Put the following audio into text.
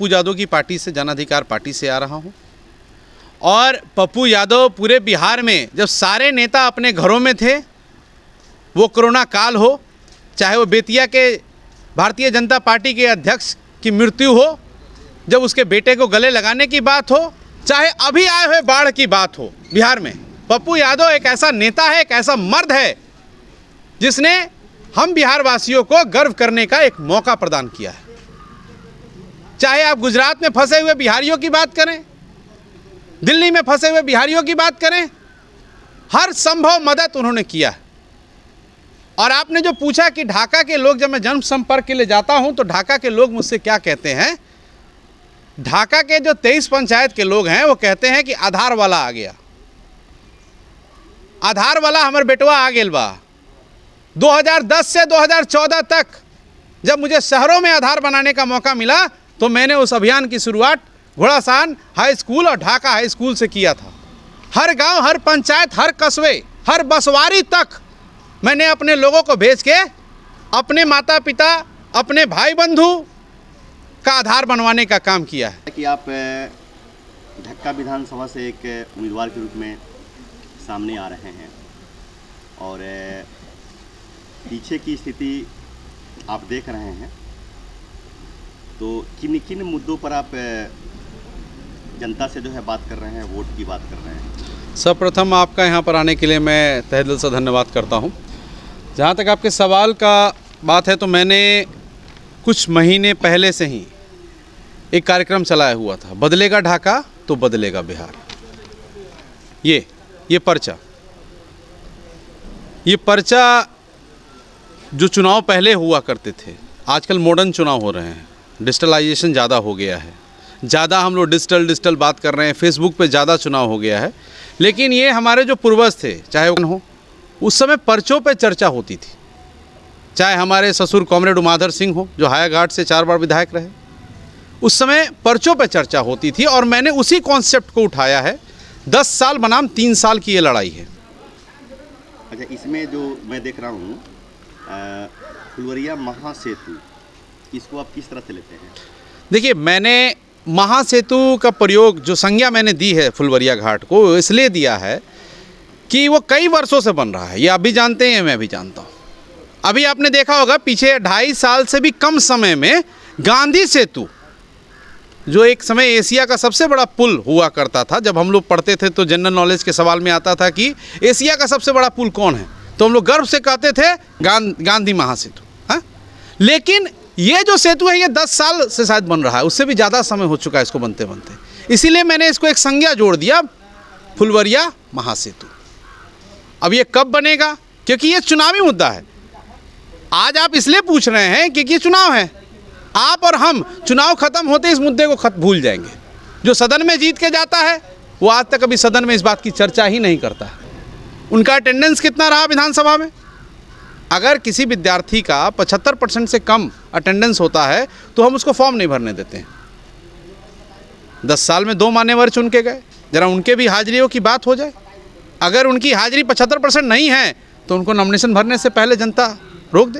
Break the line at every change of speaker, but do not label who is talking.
पप्पू यादव की पार्टी से, जन अधिकार पार्टी से आ रहा हूँ। और पप्पू यादव पूरे बिहार में जब सारे नेता अपने घरों में थे, वो कोरोना काल हो, चाहे वो बेतिया के भारतीय जनता पार्टी के अध्यक्ष की मृत्यु हो, जब उसके बेटे को गले लगाने की बात हो, चाहे अभी आए हुए बाढ़ की बात हो, बिहार में पप्पू यादव एक ऐसा नेता है, एक ऐसा मर्द है जिसने हम बिहार वासियों को गर्व करने का एक मौका प्रदान किया है। चाहे आप गुजरात में फंसे हुए बिहारियों की बात करें, दिल्ली में फंसे हुए बिहारियों की बात करें, हर संभव मदद उन्होंने किया है। और आपने जो पूछा कि ढाका के लोग, जब मैं जन संपर्क के लिए जाता हूं तो ढाका के लोग मुझसे क्या कहते हैं, ढाका के जो 23 पंचायत के लोग हैं वो कहते हैं कि आधार वाला आ गया, आधार वाला हमारे बेटवा आ गेल बा। 2010 से 2014 तक जब मुझे शहरों में आधार बनाने का मौका मिला तो मैंने उस अभियान की शुरुआत घोड़ासान हाई स्कूल और ढाका हाई स्कूल से किया था। हर गांव, हर पंचायत, हर कस्बे, हर बसवारी तक मैंने अपने लोगों को भेज के अपने माता पिता, अपने भाई बंधु का आधार बनवाने का काम किया है।
कि आप ढक्का विधानसभा से एक उम्मीदवार के रूप में सामने आ रहे हैं और पीछे की स्थिति आप देख रहे हैं, तो किन किन मुद्दों पर आप जनता से जो है बात कर रहे हैं, वोट की बात कर रहे हैं?
सर्वप्रथम आपका यहाँ पर आने के लिए मैं तहे दिल से धन्यवाद करता हूँ। जहाँ तक आपके सवाल का बात है, तो मैंने कुछ महीने पहले से ही एक कार्यक्रम चलाया हुआ था, बदलेगा ढाका तो बदलेगा बिहार। ये पर्चा जो चुनाव पहले हुआ करते थे, आजकल मॉडर्न चुनाव हो रहे हैं, डिजिटलाइजेशन ज़्यादा हो गया है, ज़्यादा हम लोग डिजिटल बात कर रहे हैं, फेसबुक पे ज़्यादा चुनाव हो गया है। लेकिन ये हमारे जो पूर्वज थे, चाहे हो, उस समय पर्चों पे चर्चा होती थी। चाहे हमारे ससुर कॉमरेड उमाधर सिंह हो, जो हायाघाट से 4 बार विधायक रहे, उस समय पर्चों पे चर्चा होती थी और मैंने उसी कॉन्सेप्ट को उठाया है। 10 साल बनाम 3 साल की ये लड़ाई है।
अच्छा, इसमें जो मैं देख रहा हूँ फुलवरिया महासेतु, इसको आप किस तरह से लेते हैं? देखिए,
मैंने महासेतु का प्रयोग, जो संज्ञा मैंने दी है फुलवरिया घाट को, इसलिए दिया है कि वो कई वर्षों से बन रहा है। ये आप भी जानते हैं, मैं भी जानता हूँ। अभी आपने देखा होगा पीछे 2.5 साल से भी कम समय में गांधी सेतु, जो एक समय एशिया का सबसे बड़ा पुल हुआ करता था, जब हम लोग पढ़ते थे तो जनरल नॉलेज के सवाल में आता था कि एशिया का सबसे बड़ा पुल कौन है, तो हम लोग गर्व से कहते थे गांधी महासेतु। हाँ, लेकिन ये जो सेतु है ये 10 साल से शायद बन रहा है, उससे भी ज़्यादा समय हो चुका है इसको बनते बनते। इसीलिए मैंने इसको एक संज्ञा जोड़ दिया, फुलवरिया महासेतु। अब ये कब बनेगा, क्योंकि ये चुनावी मुद्दा है। आज आप इसलिए पूछ रहे हैं क्योंकि ये चुनाव है। आप और हम चुनाव खत्म होते इस मुद्दे को भूल जाएंगे। जो सदन में जीत के जाता है वो आज तक कभी सदन में इस बात की चर्चा ही नहीं करता है। उनका अटेंडेंस कितना रहा विधानसभा में? अगर किसी विद्यार्थी का 75% से कम अटेंडेंस होता है तो हम उसको फॉर्म नहीं भरने देते हैं। 10 साल में 2 मान्यवर चुन के गए, जरा उनके भी हाजिरियों की बात हो जाए। अगर उनकी हाजिरी 75% नहीं है तो उनको नॉमिनेशन भरने से पहले जनता रोक दे।